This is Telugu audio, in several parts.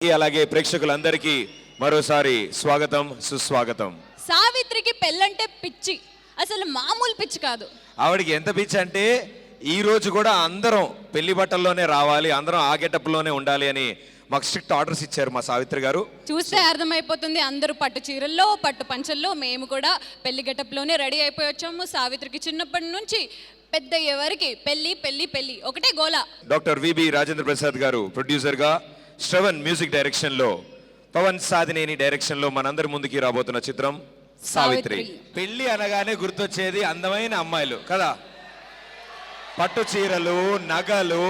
అలాగే ప్రేక్షకులందరికీ మరోసారి స్వాగతం సుస్వాగతం. సావిత్రికి పెళ్ళంటే పిచ్చి, అసలు మామూలు పిచ్చి కాదు. ఆవిడికి ఎంత పిచ్చి అంటే ఈ రోజు కూడా అందరం పెళ్లి బట్టల్లోనే రావాలి, అందరం ఆ గెటప్లోనే ఉండాలి అని మాకు స్ట్రిక్ట్ ఆర్డర్స్ ఇచ్చారు మా సావిత్రి గారు. చూస్తే అర్థమైపోతుంది, అందరూ పట్టు చీరల్లో పట్టు పంచల్లో, మేము కూడా పెళ్లి గెటప్లోనే రెడీ అయిపోయి వచ్చాము. సావిత్రికి చిన్నప్పటి నుంచి పెద్ద ఎవరికి పెళ్లి పెళ్లి పెళ్లి ఒకటే గోల. డాక్టర్ విబి రాజేంద్ర ప్రసాద్ గారు ప్రొడ్యూసర్గా, శ్రవణ్ మ్యూజిక్ డైరెక్షన్లో, పవన్ సాధినేని డైరెక్షన్లో మనందరి ముందుకి రాబోతున్న చిత్రం సావిత్రి. పెళ్లి అనగానే గుర్తొచ్చేది అందమైన అమ్మాయిలు కదా, పట్టు చీరలు, నగలు,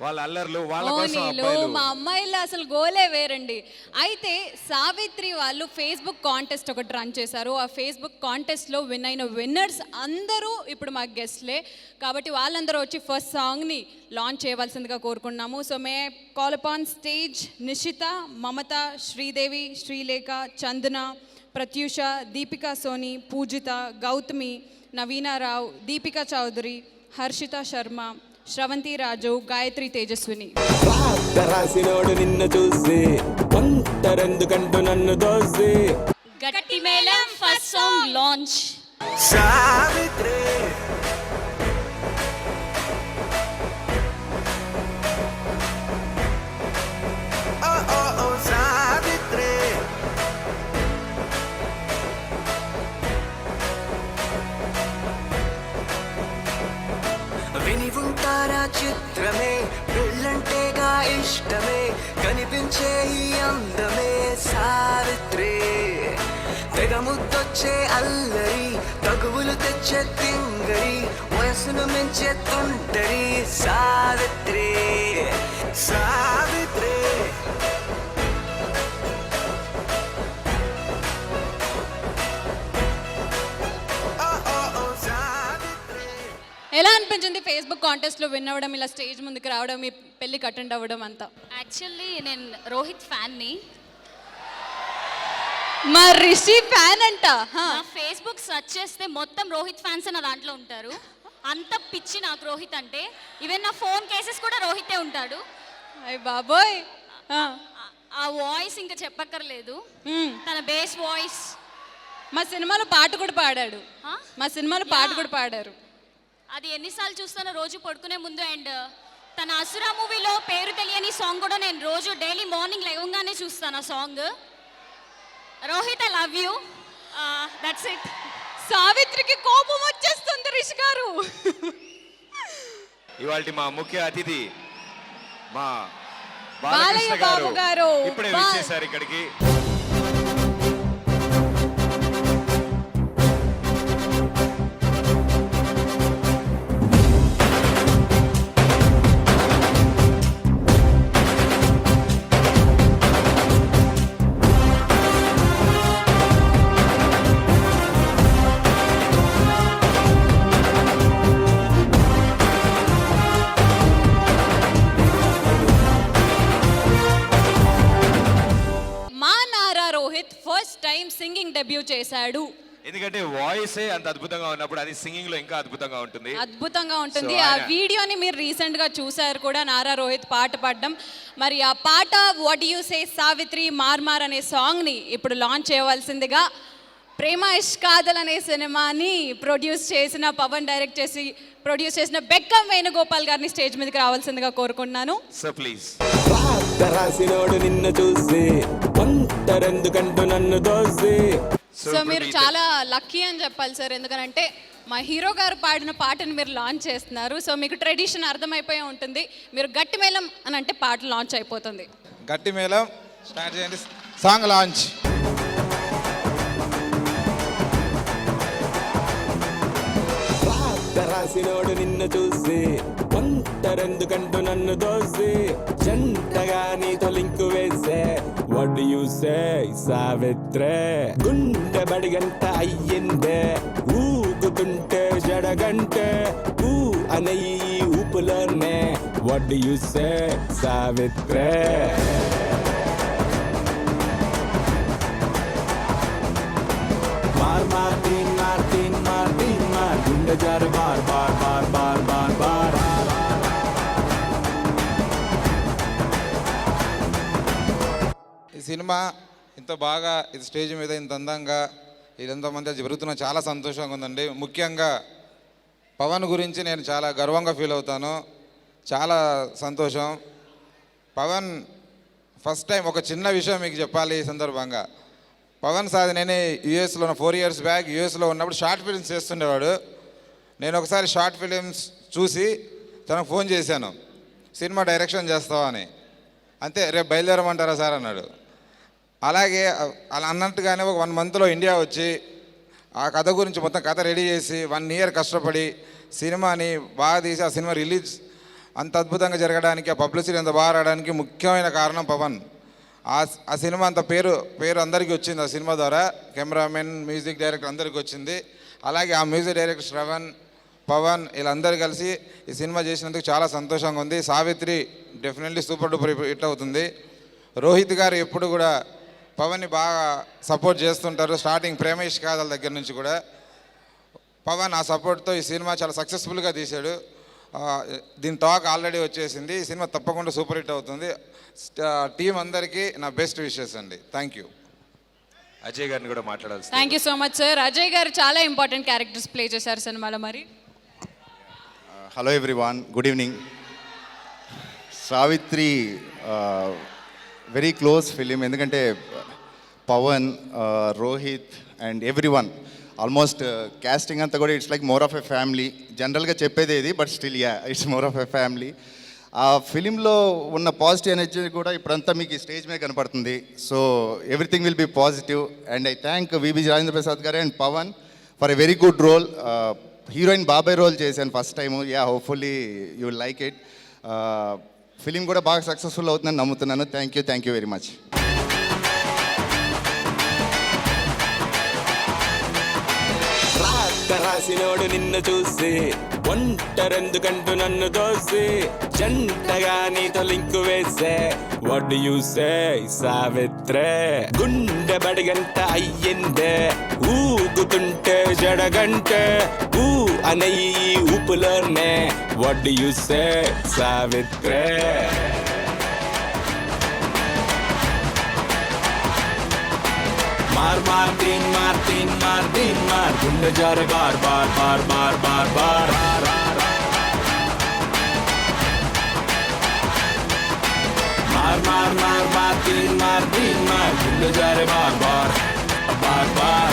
వాళ్ళ అల్లర్లు, వాళ్ళ కోసం అబ్బాయిలు. మా అమ్మాయిలు అసలు గోలే వేరండి. అయితే సావిత్రి వాళ్ళు ఫేస్బుక్ కాంటెస్ట్ ఒకటి రన్ చేశారు. ఆ ఫేస్బుక్ కాంటెస్ట్లో విన్ అయిన విన్నర్స్ అందరూ ఇప్పుడు మా గెస్ట్లే కాబట్టి వాళ్ళందరూ వచ్చి ఫస్ట్ సాంగ్ని లాంచ్ చేయవలసిందిగా కోరుకున్నాము. సో మే కాల్ అపాన్ స్టేజ్ నిషిత, మమత, శ్రీదేవి, శ్రీలేఖ, చందన, ప్రత్యూష, దీపికా సోని, పూజిత, గౌతమి, నవీనారావు, దీపికా చౌదరి, హర్షిత శర్మ, శ్రవంతి రాజు, గాయత్రి తేజస్విని. రాసినోడు నిన్ను చూసి ఒంటరెందుకంటూ నన్ను దోసి గట్టి మేళం first song launch. Savitri Savitri విని ఉంటారా చిత్రమే, పెళ్ళంటేగా ఇష్టమే, కనిపించే ఈ అందమే సావిత్రి. తెగ ముద్దొచ్చే అల్లరి, తగువులు తెచ్చే తింగరి, వయసును మించే తుంటరి సావిత్రి. సావిత్రి ఎలా అనిపించింది ఫేస్బుక్ కాంటెస్ట్లో విన్ అవ్వడం, ఇలా స్టేజ్ ముందుకు రావడం, మీ పెళ్ళికి అటెండ్ అవ్వడం అంతా? యాక్చువల్లీ నేను రోహిత్ ఫ్యాన్ని. మా రిషి ఫ్యాన్ అంట. నా ఫేస్బుక్ సెర్చ్ చేస్తే మొత్తం రోహిత్ ఫ్యాన్స్ నా దాంట్లో ఉంటారు. అంత పిచ్చి నాకు రోహిత్ అంటే. ఈవెన్ నా ఫోన్ కేసెస్ కూడా రోహితే ఉంటాడు. అయ్య బాబోయ్. ఆ వాయిస్ ఇంకా చెప్పక్కర్లేదు, తన బేస్ వాయిస్. మా సినిమాలో పాట కూడా పాడాడు. మా సినిమాలో పాట కూడా పాడారు. అది ఎన్నిసార్లు చూస్తానో రోజు పడుకునే ముందు. అండ్ తన అసురా మూవీలో పేరు తెలియని సాంగ్ కూడా నేను రోజు డైలీ మార్నింగ్ లేవగానే చూస్తాను ఆ song. Rohit, I love you. That's it. సావిత్రికి కోపం వచ్చేస్తుంది రిషి గారు. ఇవాల్టి మా ముఖ్య అతిథి మా బాలయ్య బాబు గారు ఇప్పుడే వచ్చేసారు ఇక్కడికి. ఫస్ట్ టైం సింగింగ్ డెబ్యూ చేశాడు. ఎందుకంటే వాయిసే అంత అద్భుతంగా ఉన్నప్పుడు అది సింగింగ్ లో ఇంకా అద్భుతంగా ఉంటుంది. అద్భుతంగా ఉంటుంది. ఆ వీడియోని మీరు రీసెంట్ గా చూసారు కూడా, నారా రోహిత్ పాట పాడడం. మరి ఆ పాట వాట్ యు సే సావిత్రి మార్మార్ అనే సాంగ్ ని ఇప్పుడు లాంచ్ చేయవలసిందిగా ప్రేమ ఇష్కాదల్ అనే సినిమాని ప్రొడ్యూస్ చేసిన, పవన్ డైరెక్ట్ చేసి ప్రొడ్యూస్ చేసిన బెక్కం వేణుగోపాల్ గారిని స్టేజ్ మీదకి రావాల్సిందిగా కోరుకుంటున్నాను. Sir please. రాసినోడు నిన్ను చూసి ఒంటరెందుకంటూ నన్ను దోసి. సో మీరు చాలా లక్కీ అని చెప్పాలి సార్, ఎందుకంటే మా హీరో గారు పాడిన పాటను మీరు లాంచ్ చేస్తున్నారు. సో మీకు ట్రెడిషన్ అర్థమైపోయి ఉంటుంది. మీరు గట్టి మేళం అని అంటే పాట లాంచ్ అయిపోతుంది. గట్టి మేళం స్టార్ట్ చేయండి. Song launch. రాసినోడు నిన్ను చూసి ఒంటరెందుకంటూ నన్ను దోసి, జంటగా నీతో లింకు వేసే వాట్ యు సే సావిత్రే. గుండె బడిగంట అయ్యిందే, ఊగుతుంటే జడగంటే, ఊ అనే ఈ ఊపులోనే వాట్ యు సే సావిత్రే. మార్ మార్ తీన్ మార్ తీన్ మార్ తీన్ మార్ గుండె జారు బార్ బార్ బార్ బార్ బార్ బార్. సినిమా ఇంత బాగా ఇది స్టేజ్ మీద ఇంత అందంగా ఇదంతమంది జరుగుతున్న చాలా సంతోషంగా ఉందండి. ముఖ్యంగా పవన్ గురించి నేను చాలా గర్వంగా ఫీల్ అవుతాను. చాలా సంతోషం. పవన్ ఫస్ట్ టైం ఒక చిన్న విషయం మీకు చెప్పాలి ఈ సందర్భంగా. పవన్ సాధినేని యూఎస్లో 4 years బ్యాక్ యూఎస్లో ఉన్నప్పుడు షార్ట్ ఫిలిమ్స్ చేస్తుండేవాడు. నేను ఒకసారి షార్ట్ ఫిలిమ్స్ చూసి తనకు ఫోన్ చేశాను, సినిమా డైరెక్షన్ చేస్తావా అని. అంతే, రేపు బయలుదేరమంటారా సార్ అన్నాడు. అలాగే అలా అన్నట్టుగానే ఒక 1 monthలో ఇండియా వచ్చి ఆ కథ గురించి మొత్తం కథ రెడీ చేసి 1 year కష్టపడి సినిమాని బాగా తీసి ఆ సినిమా రిలీజ్ అంత అద్భుతంగా జరగడానికి, ఆ పబ్లిసిటీ అంత బాగా రావడానికి ముఖ్యమైన కారణం పవన్. ఆ సినిమా అంత పేరు అందరికీ వచ్చింది ఆ సినిమా ద్వారా. కెమెరామెన్, మ్యూజిక్ డైరెక్టర్ అందరికీ వచ్చింది. అలాగే ఆ మ్యూజిక్ డైరెక్టర్ శ్రవణ్, పవన్ వీళ్ళందరూ కలిసి ఈ సినిమా చేసినందుకు చాలా సంతోషంగా ఉంది. Savitri definitely super duper hit అవుతుంది. రోహిత్ గారు ఎప్పుడు కూడా పవన్ని బాగా సపోర్ట్ చేస్తుంటారు. స్టార్టింగ్ ప్రేమేష్ కాదల దగ్గర నుంచి కూడా పవన్ ఆ సపోర్ట్తో ఈ సినిమా చాలా సక్సెస్ఫుల్గా తీశాడు. దీని టాక్ ఆల్రెడీ వచ్చేసింది. ఈ సినిమా తప్పకుండా సూపర్ హిట్ అవుతుంది. టీం అందరికీ నా బెస్ట్ విషెస్ అండి. Thank you. అజయ్ గారిని కూడా మాట్లాడాల్సి. Thank you so much sir. Ajay గారు చాలా ఇంపార్టెంట్ క్యారెక్టర్స్ ప్లే చేశారు సినిమాలో. మరి hello everyone, good evening. Savitri very close film. ఎందుకంటే Pawan, Rohit and everyone almost casting అంతా కూడా it's like more of a family. జనరల్గా చెప్పేది ఇది, but still it's more of a family. ఆ ఫిలింలో ఉన్న పాజిటివ్ ఎనర్జీ కూడా ఇప్పుడంతా మీకు స్టేజ్ మీద కనపడుతుంది. So everything will be positive. And I thank V B Rajendra Prasad గారు and Pawan for a very good role. Heroine బాబాయ్ రోల్ చేశాను first time. Hopefully you will like it. Film కూడా బాగా సక్సెస్ఫుల్ అవుతుందని నమ్ముతున్నాను. Thank you very much. రాసినోడు నిన్ను చూసి ఒంటరెందుకంటూ నన్ను దోసి జంటగా నీతో లింకు వేసే వాట్ డు యు సే సావిత్రే. గుండె బడిగంట అయ్యిందే ఊగుతుంటే జడగంటే ఊ అనయ్యి ఊపులోనే వాట్ డు యు సే సావిత్రే. मार गुंडे जा रे बार बार बार बार बार बार मार गुंडे जा रे बार बार बार बार.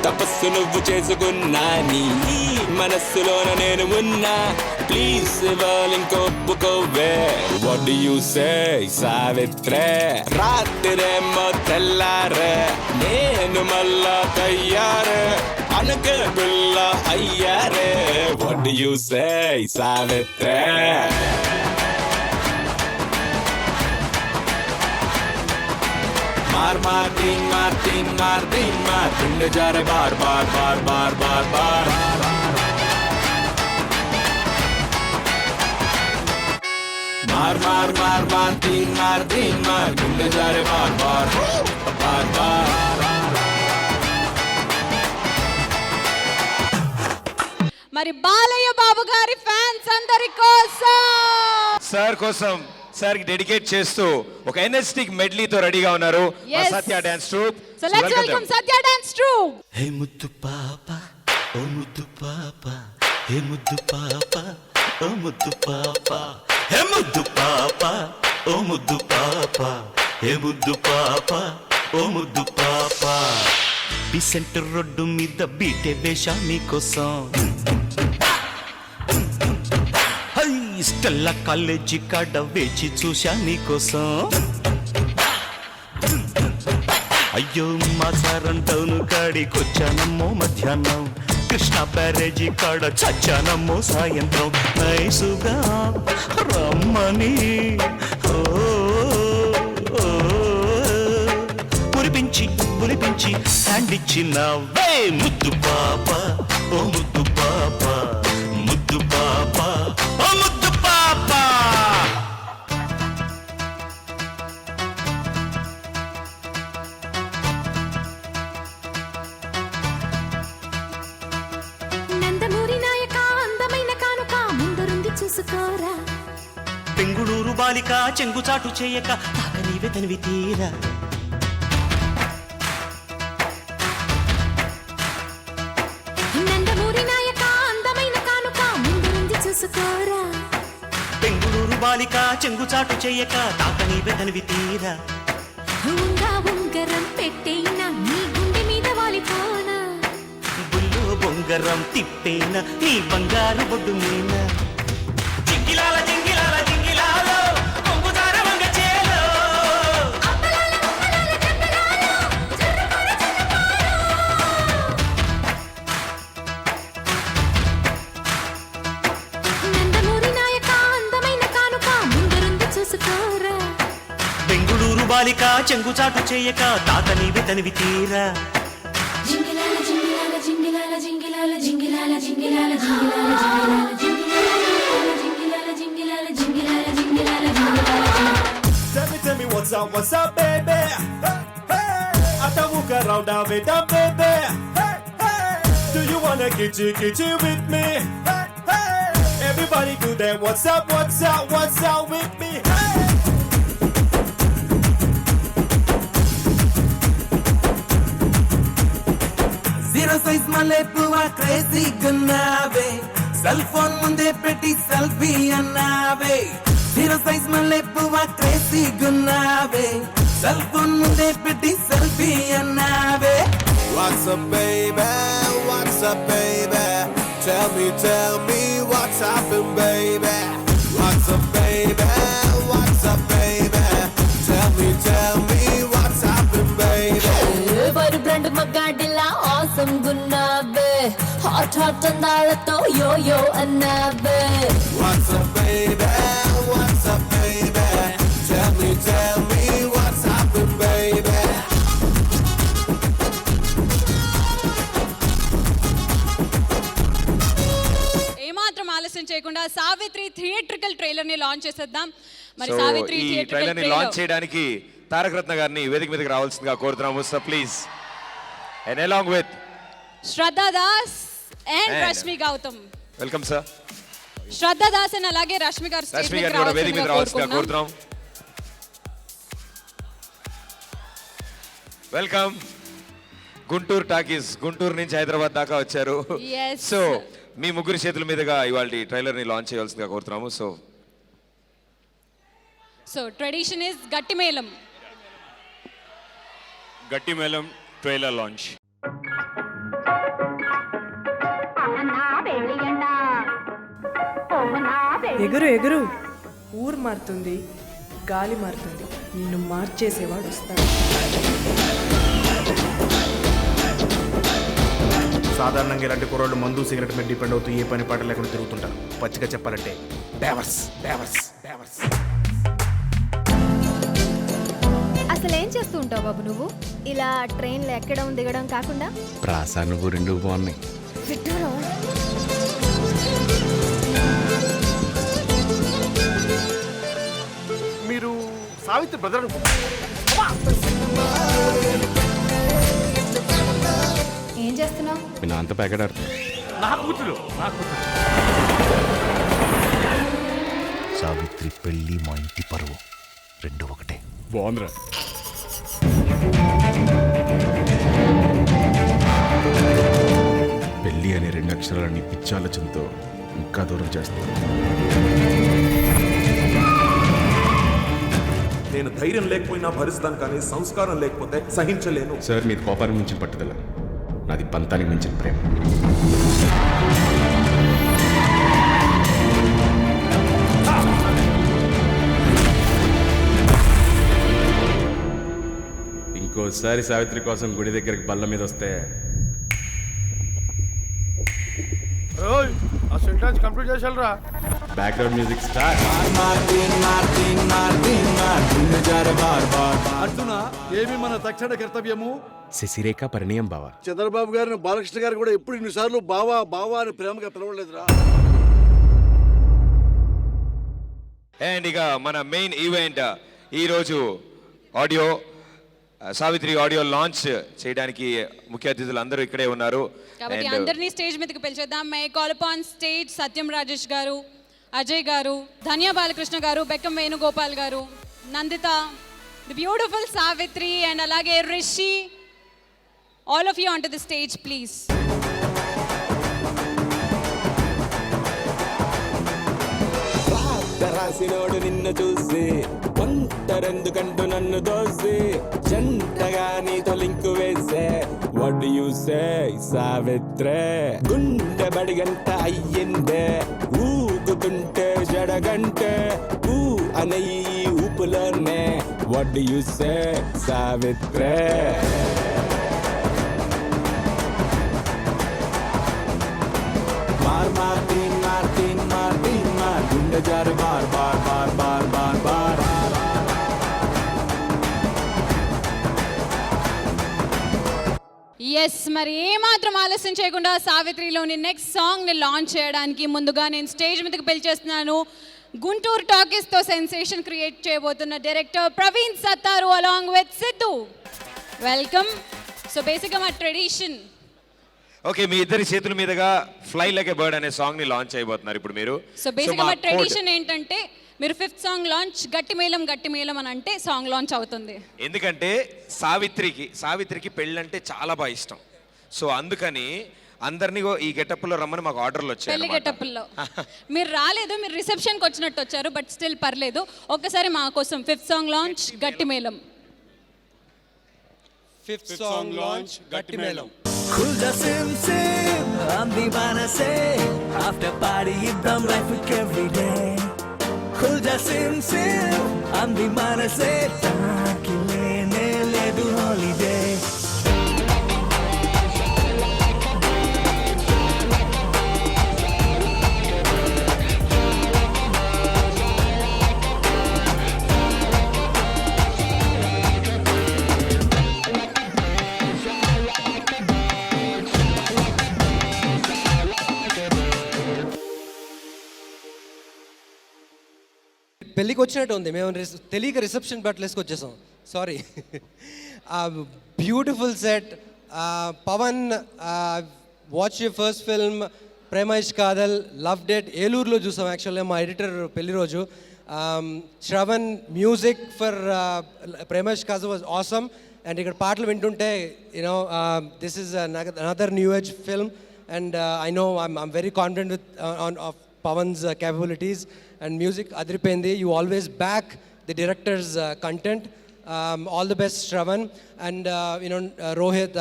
తపస్సు నువ్వు చేసుకున్నా నీ మనస్సులోన నేను ఉన్నా ప్లీజ్ ఇంకొప్పుకోవే వాట్ డు యు సే సావిత్రే. రాత్రేమో తెల్లారే నేను మళ్ళా తయ్యారే అనకే పిల్ల అయ్యారే వాట్ డు యు సే సావిత్రే. मार गुंडे जा रे बार बार बार बार बार बार. मार गुंडे जा रे बार बार बार बार. మరి బాలయ్య బాబు గారి ఫ్యాన్స్ అందరి కోసం సార్ కోసం సార్ కి డెడికేట్ చేస్తూ ఒక ఎనర్జెటిక్ మెడ్లీతో రెడీగా ఉన్నారు Yes. Satya dance troupe. So let's welcome Satya dance troupe. Hey ముద్దు పాప ఓ ముద్దు పాప హే ముద్దు పాప ఓ ముద్దు పాప హే ముద్దు పాప ఓ ముద్దు పాప హే ముద్దు పాప ఓ ముద్దు పాప. బిసెంట్ రోడ్డు మీద బీటే వేషా నీకోసం స్టెల్లా కాలేజీ కాడ వేచి చూశా నీకోసం అయ్యో మా సారం టౌన్ కాడికొచ్చానమ్మో మధ్యాహ్నం కృష్ణ బ్యారేజీ కాడ చచ్చానమ్మో సాయంత్రం నైసుగా రమ్మని ఓ, ఓ, మురిపించి మురిపించి హ్యాండ్ ఇచ్చినవే ముద్దు పాప ఓ ముద్దు పాప ముద్దు పాప ఓ ముద్దు పాప నందమూరి నాయక అందమైన కానుక ముందరుంది చూసుకోరా బెంగుళూరు బాలిక చెంగుచాటు చేయక తాత నీవే తనివి తీరా నందమూరి నాయక అందమైన కానుక ముందరుంది చూసుకోరా బెంగుళూరు బాలిక చెంగుచాటు చేయక తాత నీవే తనివి తీరా ఉంగా ఉంగరం పెట్టేనా నీ గుండె మీద వాలిపోనా బుల్లో బొంగరం తిప్పేన నీ బంగారు బొడ్డు మీన జింగిలాల జింగిలాల జింగిలాలో కొంగుదార వంగ చేలో నందమూరి నాయక అందమైన కానుక ముందరుంది చూసుకోరా బెంగుళూరు బాలిక చెంగుచాటు చేయక తాత నీవే తనివి తీరా జింగిలాల జింగిలాల జింగిలాల జింగిలాల జింగిలాల జింగిలాల జింగిలాల జింగిలాల జింగిలాల జింగిలాల జింగిలాల జింగిలాల జింగిలాల Tell me what's up, baby. Atamuka round down with the baby. Do you wanna kitty with me? Everybody do that. What's up with me? Zero size మల్లెపువ్వ క్రేజీ గున్నావే సెల్ ఫోన్ ముందే పెట్టి సెల్ఫీ అన్నావే జీరో సైజ్ మల్లెపువ్వ క్రేజీ గున్నావే సెల్ ఫోన్ ముందే పెట్టి సెల్ఫీ అన్నావే What's up, baby? What's up, baby? Tell me what's happened, baby. What's up, baby? What's up, baby? Tell me what's happened, baby. ఎవరు బ్రాండ్ మగాడిలా ఆసం గున్నావే హాట్ హాట్ అందాలతో యో యో అన్నావే What's up, baby? What's up, baby? Tell me what's happened, baby. ఏమాత్రం ఆలస్యం చేయకుండా సావిత్రి థియేట్రికల్ ట్రైలర్ ని లాంచ్ చేసేద్దాం మరి సో సావిత్రి ఈ థియేట్రికల్ ట్రైలర్ ని లాంచ్ ట్రైలర్ చేయడానికి తారక రత్న గారిని వేదిక మీదకి రావాల్సిందిగా కోరుతున్నాము sir please and along with Shraddha Das and And- Rashmi Gautam welcome sir Shraddha Das and అలాగే రష్మి గారు స్టేజ్ రష్మి మీదకి గారిని కూడా వేదిక మీద రావాల్సిందిగా కోరుకుంటున్నాం. కోరుతున్నాం వెల్కమ్ గుంటూరు టాకీస్ గుంటూరు నుంచి హైదరాబాద్ దాకా వచ్చారు Yes. సో మీ ముగ్గురు చేతుల మీదుగా ఇవాళ ట్రైలర్ ని లాంచ్ చేయాల్సిందిగా కోరుతున్నాము సో సో ట్రెడిషన్ ఇస్ గట్టి మేళం గట్టి మేళం ట్రైలర్ లాంచ్ ఎగురు ఎగురు ఊరు మారుతుంది గాలి మారుతుంది నిన్ను మార్చేసేవాడు వస్తాడు సాధారణంగా ఇలాంటి కుర్రోళ్ళు మందు సిగరెట్ మీద డిపెండ్ అవుతూ ఏ పని పాట లేకుండా తిరుగుతుంటారు పచ్చిగా చెప్పాలంటే బేవర్స్ బేవర్స్ బేవర్స్ అసలు ఏం చేస్తూ ఉంటావు బాబు నువ్వు ఇలా ట్రైన్లో ఎక్కడం దిగడం కాకుండా ప్రాస నువ్వు రెండు బాగున్నాయి విడ్డూరం మీరు సావిత్రి బ్రదర్ ఏం చేస్తున్నావు మీ నాన్నతో ప్యాకెట్ ఆడుతుంది నా కూతురు సావిత్రి పెళ్లి మా ఇంటి పరువు రెండు ఒకటే బాగుందిరా పెళ్ళి అనే రెండు అక్షరాలని పిచ్చాలోచనతో ఇంకా దూరం చేస్తాను నేను ధైర్యం లేకపోయినా భరిస్తాను కానీ సంస్కారం లేకపోతే సహించలేను సార్ మీది కోపానికి మించిన పట్టుదల నాది పంతానికి మించిన ప్రేమ ఇంకోసారి సావిత్రి కోసం గుడి దగ్గరికి బల్ల మీద వస్తే ఆ సెంటెన్స్ కంప్లీట్ చేసాలరా. Background music start. అర్జున, ఏమి మన తక్షణ కర్తవ్యము? శశిరేఖ పరిణయం బావ. చంద్రబాబు గారిని బాలకృష్ణ గారు కూడా ఎప్పుడు ఇన్నిసార్లు బావా బావా అని ప్రేమగా పిలవలేదురా. అండ్ ఇక మన మెయిన్ ఈవెంట్ ఈరోజు ఆడియో సావిత్రి ఆడియో లాంచ్ చేయడానికి ముఖ్య అతిథులు అందరూ ఇక్కడే ఉన్నారు. కాబట్టి అందరినీ స్టేజ్ మీదకి పిలిచేద్దాం. May call upon stage Satyam Rajesh garu, Ajay garu, Dhanya Balakrishna garu, Bekkam Venugopal garu, Nandita, the beautiful Savitri and అలాగే Rishi. All of you on to the stage please. రాసినోడు నిన్ను చూసి ఒంటరెందుకంటూ నన్ను దోసి జంటగా నీతో లింకు వేసే వాట్ యు సే సావిత్రే. గుండె బడిగంట అయ్యిందే ఊగుతుంటే జడగంటే ఊ అనయి ఊపులోనే వాట్ యు సే సావిత్రే. మార్ మార్ తీన్ మార్ తీన్ మార్ తీన్ మార్ గుండె జారు బార్ బార్ బార్ బార్ బార్ బార్. ఎస్, మరి ఏమాత్రం ఆలస్యం చేయకుండా సావిత్రిలోని నెక్స్ట్ సాంగ్ని లాంచ్ చేయడానికి ముందుగా నేను స్టేజ్ మీదకి పిలిచేస్తున్నాను గుంటూరు టాకీస్తో సెన్సేషన్ క్రియేట్ చేయబోతున్న director Praveen Sattaru along with Siddhu. Welcome. So బేసిక్గా మా ట్రెడిషన్. ఓకే, మీ ఇద్దరి చేతుల మీదుగా ఫ్లై లైక్ ఎ బర్డ్ అనే సాంగ్ ని లాంచ్ చేయబోతున్నారు ఇప్పుడు మీరు. సో బేసిక్గా మా ట్రెడిషన్ ఏంటంటే మీరు ఫిఫ్త్ సాంగ్ లాంచ్ గట్టి మేళం అని అంటే సాంగ్ లాంచ్ అవుతుంది. ఎందుకంటే సావిత్రికి పెళ్ళంటే చాలా బాగా ఇష్టం. సో అందుకని అందరినీ ఈ గెటప్లో రమ్మని మాకు ఆర్డర్లు వచ్చాయి. పెళ్లి గెటప్లో మీరు రాలేదు, మీరు రిసెప్షన్కి వచ్చినట్టు వచ్చారు, బట్ స్టిల్ పర్లేదు. ఒక్కసారి మా కోసం ఫిఫ్త్ సాంగ్ లాంచ్ గట్టి మేళం. ఫిఫ్త్ సాంగ్ లాంచ్ గట్టి మేళం. Kulda sim sim, I'm the manase. After party, iddam life every day. Kulda sim sim, I'm the manase. Taaki lene ledu holiday. పెళ్ళికి వచ్చినట్టు ఉంది. మేము తెలియక రిసెప్షన్ బట్టలు వేసుకొచ్చేసాం. Sorry. Beautiful set. Pavan, watch your first film Prema Ishq Kaadhal, love debt ఏలూరులో చూసాం యాక్చువల్గా మా ఎడిటర్ పెళ్లి రోజు. Shravan music for Prema Ishq Kadhal was awesome. And ఇక్కడ పాటలు వింటుంటే you know this is another new age film and I know I'm very confident with of Pavan's capabilities and music adripendi. You always back the director's content. All the best, Shravan. And Rohit,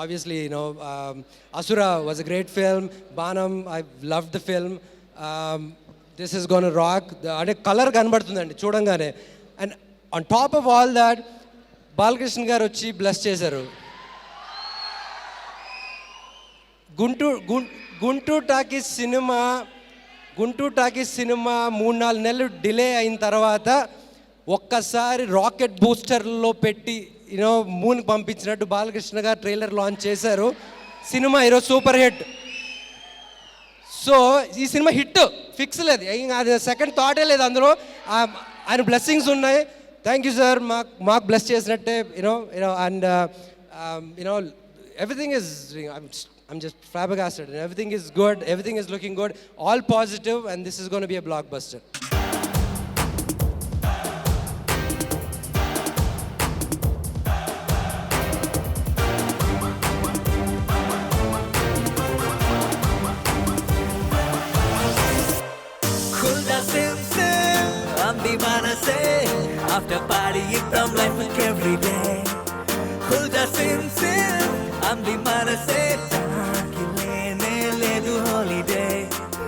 obviously, Asura was a great film. Banam, I loved the film. This is going to rock. The color ganbadutundandi chudangane. And on top of all that, Balakrishna garu vachi bless chesaru. Guntur Talkies cinema 3-4 నెలలు డిలే అయిన తర్వాత ఒక్కసారి రాకెట్ బూస్టర్లో పెట్టి మూన్కి పంపించినట్టు బాలకృష్ణ గారు ట్రైలర్ లాంచ్ చేశారు. సినిమా ఈరోజు సూపర్ హిట్. సో ఈ సినిమా హిట్ ఫిక్స్ లేదు, అది సెకండ్ థాటే లేదు. అందులో ఆయన బ్లెస్సింగ్స్ ఉన్నాయి. థ్యాంక్ యూ సార్, మాకు బ్లెస్ చేసినట్టే. And everything is I'm just flabbergasted and everything is good, everything is looking good, all positive, and this is going to be a blockbuster. Kulda sim sim, I'm the manase. After party, iddam life every day. Kulda sim sim, I'm the manase.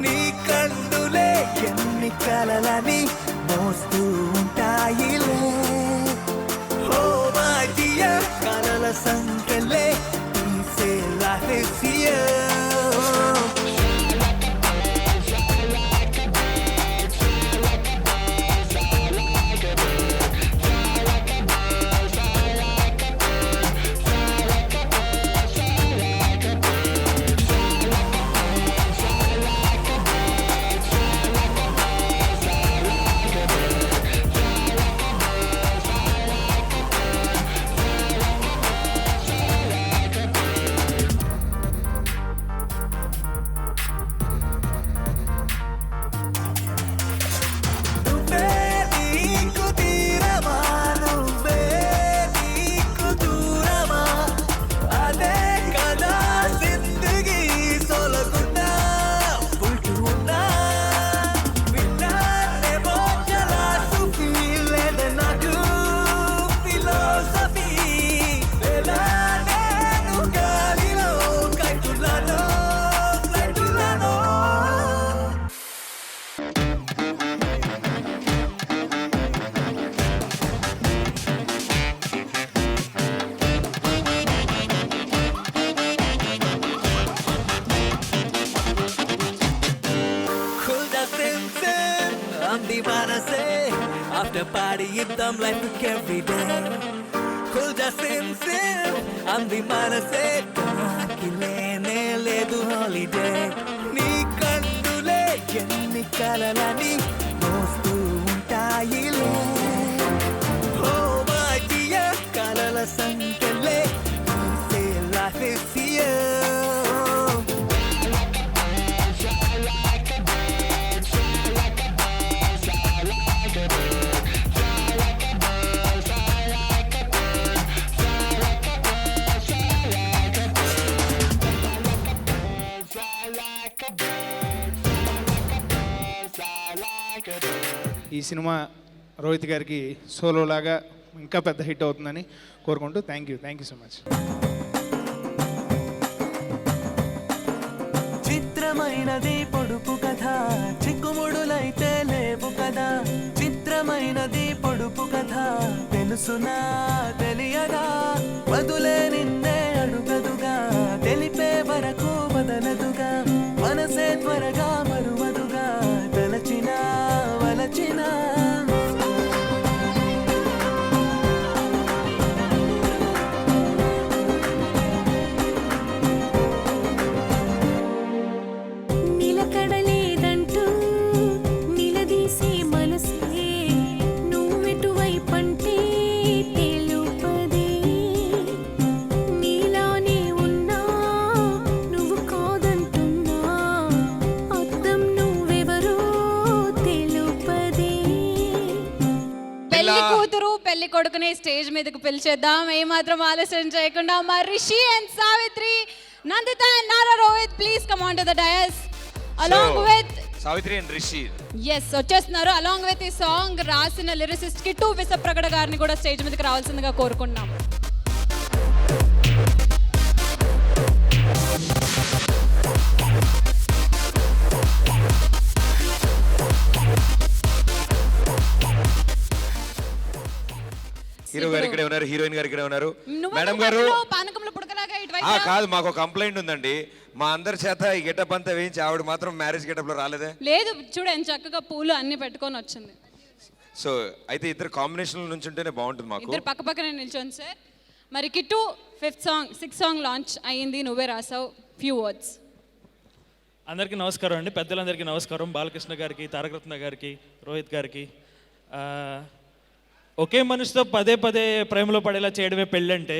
నీ కన్నులే ఎన్ని కలలని మోస్తూ ఉంటాయిలే. Oh my dear say after party iddam life every day cool just sim andi manase taki lene ledu holiday నీ కందులే ఎన్ని కలలని మోస్తూ ఉంటాయిలే ఓ మై డియర్ కలల సంకెళ్ళే say life is here ఈ సినిమా రోహిత్ గారికి సోలో లాగా ఇంకా పెద్ద హిట్ అవుతుందని కోరుకుంటూ థ్యాంక్ యూ సో మచ్. చిత్రమైనది పొడుపు కథ చిక్కుముడులైతే లేవు కదా చిత్రమైనది పొడుపు కథ తెలుసునా తెలియదా వదులే నిన్నే అడుగదుగా తెలిపే వరకు వదలదుగా మనసే త్వరగా మరువదుగా తలచినా వలచినా నిలకడలేదంటూ నిలదీసే మనసే నువ్వెటువైపంటే తెలుపదే నీలోనే ఉన్నా నువ్వు కాదంటున్నా అర్థం నువ్వెవరో తెలుపదే పెళ్లి కూతురు పెళ్లి కొడుకుని స్టేజ్ మీదకి పిలిచేద్దాం. ఏమాత్రం ఆలస్యం చేయకుండా మా Rishi and Savitri, Nanditha and Nara Rohit, please come on to the dais along with Savitri and Rishi. Yes వచ్చేస్తున్నారు. అలాంగ్ విత్ ఈ సాంగ్ రాసిన లిరిసిస్ట్ కిట్టు విసప్రగడ గారిని కూడా స్టేజ్ మీదకి రావాల్సిందిగా కోరుకుంటున్నాం. హీరో గారు ఇక్కడే ఉన్నారు, హీరోయిన్ గారు ఇక్కడే ఉన్నారు. నువ్వు మేడం గారు పానకంలో పుడకలాగా ఇటువైపు ఆ కాదు, మాకు కంప్లైంట్ ఉందండి. మా అందరి చేత ఈ గెటప్ అంతా వేయించి ఆవిడ మాత్రం మ్యారేజ్ గెటప్ లో రాలేదే. లేదు చూడు ఎంత చక్కగా పూలు అన్ని పెట్టుకొని వచ్చింది. సో అయితే ఇద్దరు కాంబినేషన్ నుంచి ఉంటేనే బాగుంటుంది మాకు. ఇద్దరు పక్క పక్కనే నిల్చొని సార్. మరి కిట్టు 6th సాంగ్ లాంచ్ అయ్యింది, నువ్వే రాసావు, ఫ్యూ వర్డ్స్. అందరికీ నమస్కారం అండి, పెద్దలందరికీ నమస్కారం. బాలకృష్ణ గారికి, తారకరత్న గారికి, రోహిత్ గారికి. ఒకే మనిషితో పదే పదే ప్రేమలో పడేలా చేయడమే పెళ్ళంటే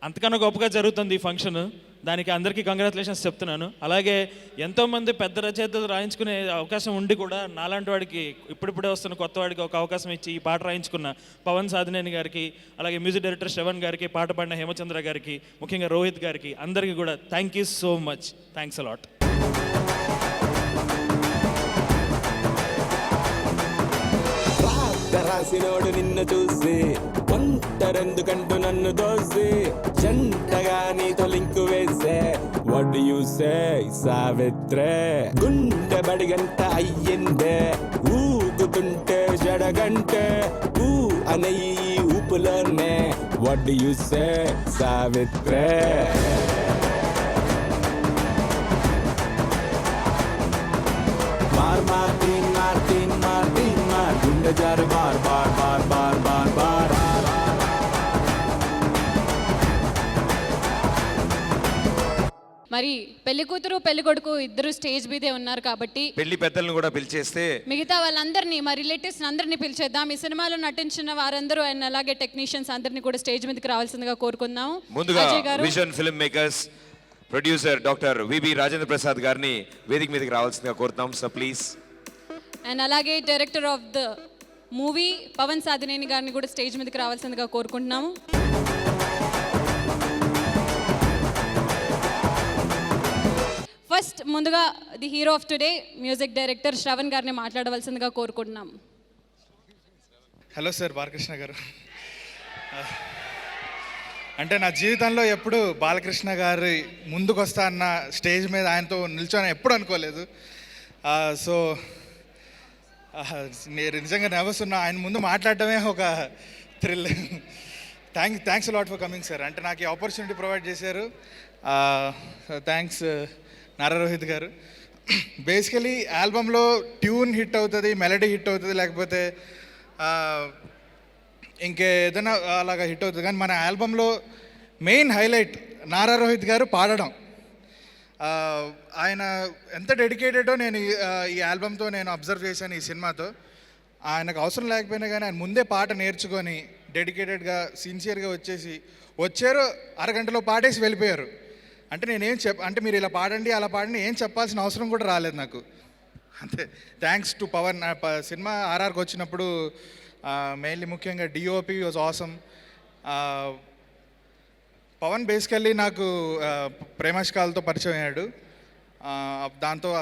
అంతకన్నా గొప్పగా జరుగుతుంది ఈ ఫంక్షన్. దానికి అందరికీ కంగ్రాచులేషన్స్ చెప్తున్నాను. అలాగే ఎంతోమంది పెద్ద రచయితలు రాయించుకునే అవకాశం ఉండి కూడా నాలాంటి వాడికి ఇప్పుడిప్పుడే వస్తున్న కొత్త వాడికి ఒక అవకాశం ఇచ్చి ఈ పాట రాయించుకున్న పవన్ సాధినేని గారికి, అలాగే మ్యూజిక్ డైరెక్టర్ శ్రవణ్ గారికి, పాట పాడిన హేమచంద్ర గారికి, ముఖ్యంగా రోహిత్ గారికి, అందరికీ కూడా thank you so much. Thanks a lot. రాసినోడు నిన్ను చూసి ఒంటరెందుకంటూ నన్ను దోసి జంటగా నీతో లింకు వేసే వాట్ యు సే సావిత్రే గుండె బడిగంట అయ్యిందే ఊగుతుంటే జడగంటే ఊ అనే ఈ ఊపులోనే వాట్ యు సే సావిత్రే मार मार तीन मार तीन मार तीन मार गुंडे जा रे बार बार बार बार बार बार మరి పెళ్లి కూతురు పెళ్లి కొడుకు ఇద్దరు స్టేజ్ మీదే ఉన్నారు కాబట్టి పెళ్లి పెద్దలను కూడా పిలిచేస్తే మిగతా వాళ్ళందరినీ మా రిలేటివ్స్ అందరినీ పిలిచేద్దాం. ఈ సినిమాలో నటించిన వారందరూ అండ్ అలాగే టెక్నీషియన్స్ అందరినీ కూడా స్టేజ్ మీదకి రావాల్సిందిగా కోరుకుందాం. ముందుగా అజయ్ గారు, Vision Film Makers producer doctor V B Rajendra Prasad గారిని వేదిక మీదకి రావాల్సిందిగా కోరుతాం సార్ ప్లీజ్. అండ్ అలాగే director of the movie Pavan Sadineni గారిని కూడా స్టేజ్ మీదకి రావాల్సిందిగా కోరుకుంటున్నాము. ఫస్ట్ ముందుగా the hero of today music director Shravan గారిని మాట్లాడవలసిందిగా కోరుకుంటున్నాం. హలో సార్ బాలకృష్ణ గారు. అంటే నా జీవితంలో ఎప్పుడు బాలకృష్ణ గారి ముందుకు వస్తా అన్న స్టేజ్ మీద ఆయనతో నిల్చొని ఎప్పుడు అనుకోలేదు. సో నేను నిజంగా నర్వస్ ఉన్నా. ఆయన ముందు మాట్లాడటమే ఒక thrill. Thanks lot for coming sir. అంటే నాకు ఈ ఆపర్చునిటీ ప్రొవైడ్ చేశారు. థ్యాంక్స్ నారా రోహిత్ గారు. బేసికలీ ఆల్బంలో ట్యూన్ హిట్ అవుతుంది, మెలడీ హిట్ అవుతుంది, లేకపోతే ఇంకేదైనా అలాగా హిట్ అవుతుంది. కానీ మన ఆల్బంలో మెయిన్ హైలైట్ నారా రోహిత్ గారు పాడడం. ఆయన ఎంత డెడికేటెడో నేను ఈ ఆల్బంతో నేను అబ్జర్వ్ చేశాను. ఈ సినిమాతో ఆయనకు అవసరం లేకపోయినా కానీ ఆయన ముందే పాట నేర్చుకొని డెడికేటెడ్గా సిన్సియర్గా వచ్చారు, అరగంటలో పాడేసి వెళ్ళిపోయారు. అంటే నేనేం అంటే మీరు ఇలా పాడండి అలా పాడండి ఏం చెప్పాల్సిన అవసరం కూడా రాలేదు నాకు. అంతే. Thanks to Pavan. సినిమా ఆర్ఆర్కి వచ్చినప్పుడు మెయిన్లీ ముఖ్యంగా DOP was awesome. Pavan basically నాకు ప్రేమాష్కాలతో పరిచయం అయ్యాడు. దాంతో